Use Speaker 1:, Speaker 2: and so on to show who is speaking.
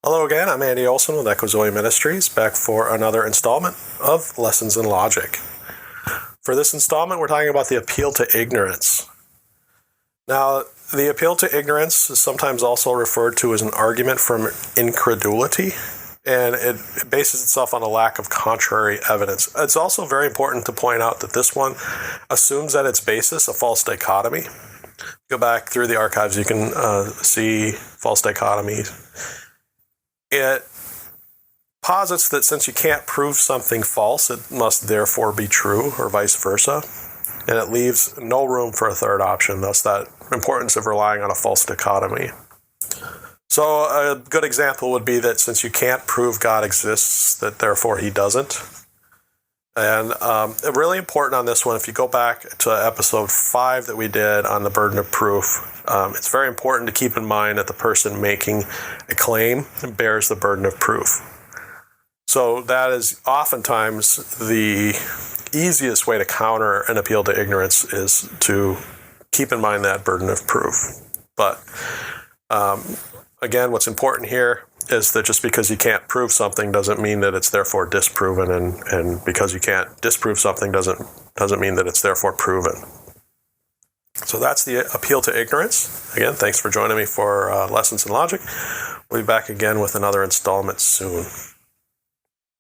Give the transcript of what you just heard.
Speaker 1: Hello again, I'm Andy Olson with Echo Zoe Ministries, back for another installment of Lessons in Logic. For this installment, we're talking about the appeal to ignorance. Now, the appeal to ignorance is sometimes also referred to as an argument from incredulity, and it bases itself on a lack of contrary evidence. It's also very important to point out that this one assumes at its basis a false dichotomy. Go back through the archives, you can see false dichotomies. It posits that since you can't prove something false, it must therefore be true, or vice versa. And it leaves no room for a third option, thus that importance of relying on a false dichotomy. So a good example would be that since you can't prove God exists, that therefore he doesn't. And really important on this one, if you go back to episode 5 that we did on the burden of proof, it's very important to keep in mind that the person making a claim bears the burden of proof. So that is oftentimes the easiest way to counter an appeal to ignorance is to keep in mind that burden of proof. But again, what's important here is that just because you can't prove something doesn't mean that it's therefore disproven, and because you can't disprove something doesn't mean that it's therefore proven. So that's the appeal to ignorance. Again, thanks for joining me for Lessons in Logic. We'll be back again with another installment soon.